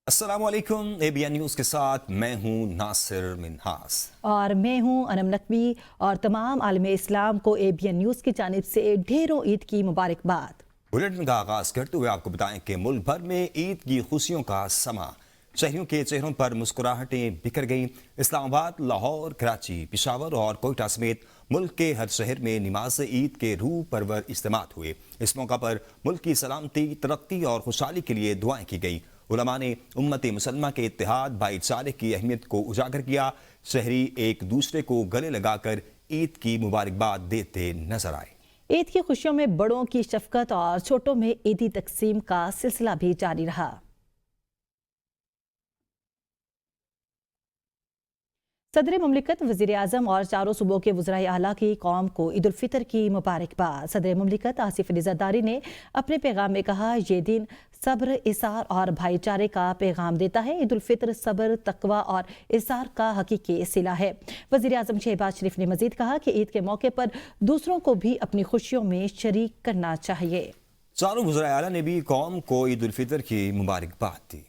السلام علیکم ABN news کے ساتھ میں ہوں ناصر منہاس اور میں ہوں انم نقوی اور تمام عالم اسلام کو ABN نیوز کی جانب سے ڈھیروں عید کی مبارکباد۔ بلیٹن کا آغاز کرتے ہوئے آپ کو بتائیں کہ ملک بھر میں عید کی خوشیوں کا سما، شہریوں کے چہروں پر مسکراہٹیں بکھر گئیں۔ اسلام آباد، لاہور، کراچی، پشاور اور کوئٹہ سمیت ملک کے ہر شہر میں نماز عید کے روح پرور اجتماعات ہوئے۔ اس موقع پر ملک کی سلامتی، ترقی اور خوشحالی کے لیے دعائیں کی گئیں۔ علماء نے امت مسلمہ کے اتحاد، بھائی چارے کی اہمیت کو اجاگر کیا۔ شہری ایک دوسرے کو گلے لگا کر عید کی مبارکباد دیتے نظر آئے۔ عید کی خوشیوں میں بڑوں کی شفقت اور چھوٹوں میں عیدی تقسیم کا سلسلہ بھی جاری رہا۔ صدر مملکت، وزیر اعظم اور چاروں صوبوں کے وزرائے اعلیٰ کی قوم کو عید الفطر کی مبارکباد۔ صدر مملکت آصف علی زرداری نے اپنے پیغام میں کہا، یہ دن صبر، اثار اور بھائی چارے کا پیغام دیتا ہے۔ عید الفطر صبر، تقوی اور اثار کا حقیقی صلہ ہے۔ وزیر اعظم شہباز شریف نے مزید کہا کہ عید کے موقع پر دوسروں کو بھی اپنی خوشیوں میں شریک کرنا چاہیے۔ چاروں وزرائے اعلیٰ نے بھی قوم کو عید الفطر کی مبارکباد دی۔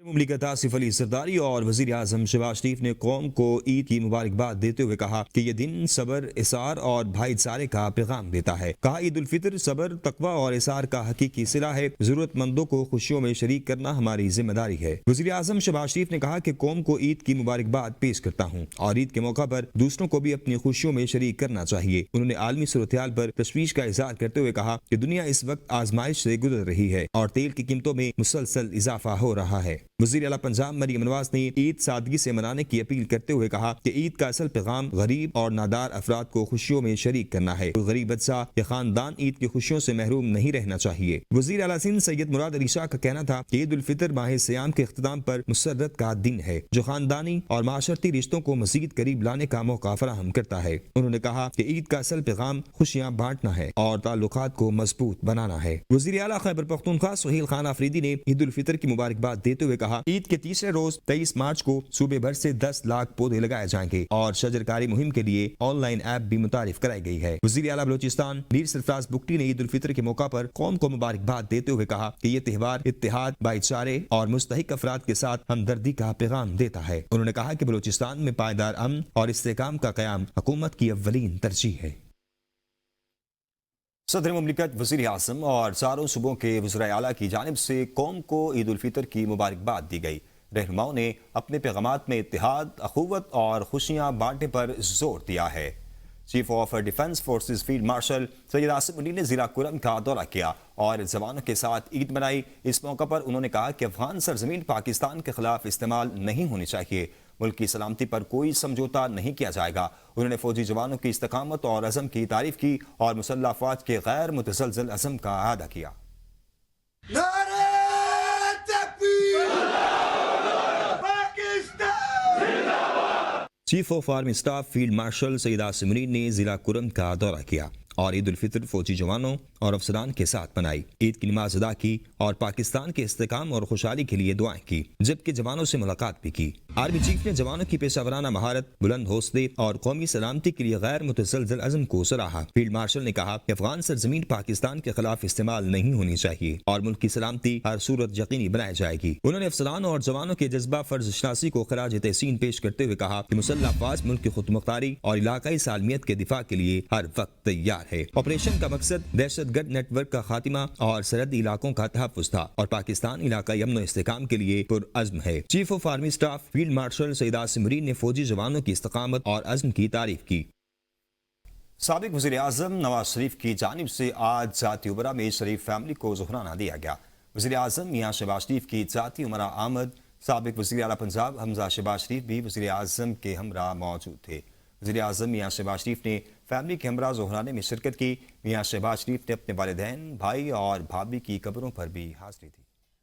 مملکت آصف علی زرداری اور وزیر اعظم شہباز شریف نے قوم کو عید کی مبارکباد دیتے ہوئے کہا کہ یہ دن صبر، اثار اور بھائی چارے کا پیغام دیتا ہے۔ کہا، عید الفطر صبر، تقوی اور اثار کا حقیقی صلہ ہے۔ ضرورت مندوں کو خوشیوں میں شریک کرنا ہماری ذمہ داری ہے۔ وزیر اعظم شہباز شریف نے کہا کہ قوم کو عید کی مبارکباد پیش کرتا ہوں اور عید کے موقع پر دوسروں کو بھی اپنی خوشیوں میں شریک کرنا چاہیے۔ انہوں نے عالمی صورتحال پر تشویش کا اظہار کرتے ہوئے کہا کہ دنیا اس وقت آزمائش سے گزر رہی ہے اور تیل کی قیمتوں میں مسلسل اضافہ ہو رہا ہے۔ وزیر اعلیٰ پنجاب مریم نواز نے عید سادگی سے منانے کی اپیل کرتے ہوئے کہا کہ عید کا اصل پیغام غریب اور نادار افراد کو خوشیوں میں شریک کرنا ہے۔ کوئی غریب بچہ یا خاندان عید کی خوشیوں سے محروم نہیں رہنا چاہیے۔ وزیر اعلیٰ سندھ سید مراد علی شاہ کا کہنا تھا کہ عید الفطر ماہ سیام کے اختتام پر مسرت کا دن ہے جو خاندانی اور معاشرتی رشتوں کو مزید قریب لانے کا موقع فراہم کرتا ہے۔ انہوں نے کہا کہ عید کا اصل پیغام خوشیاں بانٹنا ہے اور تعلقات کو مضبوط بنانا ہے۔ وزیر اعلیٰ خیبر پختونخوا سہیل خان آفریدی نے عید الفطر کی مبارکباد دیتے ہوئے کہا، عید کے تیسرے روز 23 مارچ کو صوبے بھر سے 10 لاکھ پودے لگائے جائیں گے اور شجرکاری مہم کے لیے آن لائن ایپ بھی متعارف کرائی گئی ہے۔ وزیر اعلیٰ بلوچستان میر سرفراز بگٹی نے عید الفطر کے موقع پر قوم کو مبارکباد دیتے ہوئے کہا کہ یہ تہوار اتحاد، بھائی چارے اور مستحق افراد کے ساتھ ہمدردی کا پیغام دیتا ہے۔ انہوں نے کہا کہ بلوچستان میں پائیدار امن اور استحکام کا قیام حکومت کی اولین ترجیح ہے۔ صدر مملکت، وزیر اعظم اور چاروں صوبوں کے وزرائے اعلیٰ کی جانب سے قوم کو عید الفطر کی مبارکباد دی گئی۔ رہنماؤں نے اپنے پیغامات میں اتحاد، اخوت اور خوشیاں بانٹنے پر زور دیا ہے۔ Chief of defence forces field marshal Syed Asif Ali نے ضلع کرم کا دورہ کیا اور جوانوں کے ساتھ عید منائی۔ اس موقع پر انہوں نے کہا کہ افغان سرزمین پاکستان کے خلاف استعمال نہیں ہونی چاہیے۔ ملک کی سلامتی پر کوئی سمجھوتا نہیں کیا جائے گا۔ انہوں نے فوجی جوانوں کی استقامت اور عزم کی تعریف کی اور مسلح افواج کے غیر متزلزل عزم کا اعادہ کیا۔ Chief of army staff field marshal Syed Asif Ali نے ضلع کرم کا دورہ کیا اور عید الفطر فوجی جوانوں اور افسران کے ساتھ منائی۔ عید کی نماز ادا کی اور پاکستان کے استحکام اور خوشحالی کے لیے دعائیں کی، جبکہ جوانوں سے ملاقات بھی کی۔ آرمی چیف نے جوانوں کی پیشہ ورانہ مہارت، بلند حوصلے اور قومی سلامتی کے لیے غیر متزلزل عزم کو سراہا۔ فیلڈ مارشل نے کہا کہ افغان سرزمین پاکستان کے خلاف استعمال نہیں ہونی چاہیے اور ملک کی سلامتی ہر صورت یقینی بنائی جائے گی۔ انہوں نے افسران اور جوانوں کے جذبہ فرض شناسی کو خراج تحسین پیش کرتے ہوئے کہا کہ مسلح افواج ملک کی خود مختاری اور علاقائی سالمیت کے دفاع کے لیے ہر وقت تیار ہے۔ آپریشن کا مقصد دہشت گرد نیٹ ورک کا خاتمہ اور سرحدی علاقوں کا تحفظ تھا اور پاکستان علاقائی امن و استحکام کے لیے پرعزم ہے۔ Chief of army staff field marshal Syed Asif Ali نے فوجی جوانوں کی استقامت اور عزم کی تعریف کی۔ سابق وزیر اعظم نواز شریف کی جانب سے آج ذاتی عمرہ میں شریف فیملی کو ظہرانہ دیا گیا۔ وزیر اعظم میاں شہباز شریف کی ذاتی عمرہ آمد، سابق وزیر اعلیٰ پنجاب حمزہ شہباز شریف بھی وزیر اعظم کے ہمراہ موجود تھے۔ وزیر اعظم میاں شہباز شریف نے فیملی کے ہمراہ ظہرانے میں شرکت کی۔ میاں شہباز شریف نے اپنے والدین، بھائی اور بھابھی کی قبروں پر بھی حاضری دی۔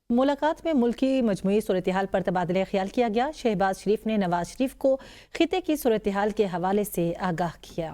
ملاقات میں ملکی مجموعی صورتحال پر تبادلہ خیال کیا گیا۔ شہباز شریف نے نواز شریف کو خطے کی صورتحال کے حوالے سے آگاہ کیا۔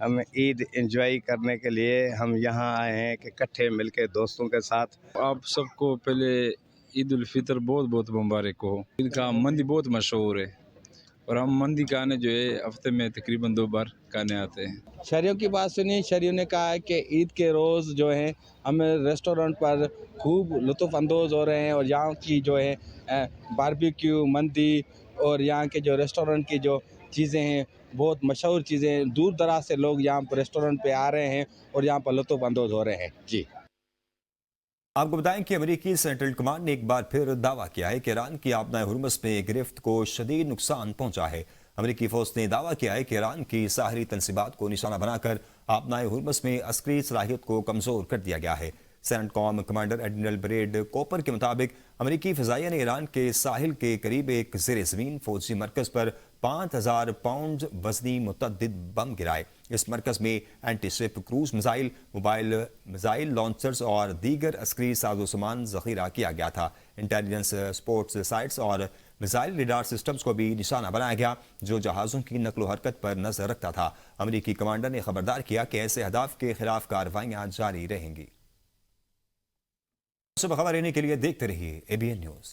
ہم عید انجوائے کرنے کے لیے ہم یہاں آئے ہیں کہ اکٹھے مل کے دوستوں کے ساتھ. آپ سب کو پہلے عید الفطر بہت بہت مبارک ہو. عید کا مندی بہت مشہور ہے اور ہم مندی کھانے جو ہے ہفتے میں تقریباً 2 بار کھانے آتے ہیں. شہریوں کی بات سنی. شہریوں نے کہا ہے کہ عید کے روز جو ہیں ہم ریسٹورنٹ پر خوب لطف اندوز ہو رہے ہیں اور یہاں کی جو ہے باربیکیو مندی اور یہاں کے جو ریسٹورنٹ کی جو چیزیں ہیں بہت مشہور چیزیں ہیں. دور دراز سے لوگ یہاں پر ریسٹورنٹ پہ آ رہے ہیں اور یہاں پر لطف اندوز ہو رہے ہیں. جی آپ کو بتائیں کہ امریکی سینٹرل کمانڈ نے ایک بار پھر دعویٰ کیا ہے کہ ایران کی آبنائے ہرمز میں گرفت کو شدید نقصان پہنچا ہے. امریکی فوج نے دعویٰ کیا ہے کہ ایران کی ساحلی تنصیبات کو نشانہ بنا کر آبنائے ہرمز میں عسکری صلاحیت کو کمزور کر دیا گیا ہے. سینٹ کام کمانڈر ایڈمرل بریڈ کوپر کے مطابق امریکی فضائیہ نے ایران کے ساحل کے قریب ایک زیر زمین فوجی مرکز پر 5000 پاؤنڈ وزنی متعدد بم گرائے. اس مرکز میں anti ship cruise missile, mobile missile launchers اور دیگر عسکری ساز و سامان ذخیرہ کیا گیا تھا. انٹیلیجنس سپورٹس سائٹس اور میزائل ریڈار سسٹمز کو بھی نشانہ بنایا گیا جو جہازوں کی نقل و حرکت پر نظر رکھتا تھا. امریکی کمانڈر نے خبردار کیا کہ ایسے اہداف کے خلاف کارروائیاں جاری رہیں گی. صبح خبر رہنے کے لیے دیکھتے رہیے ABN نیوز.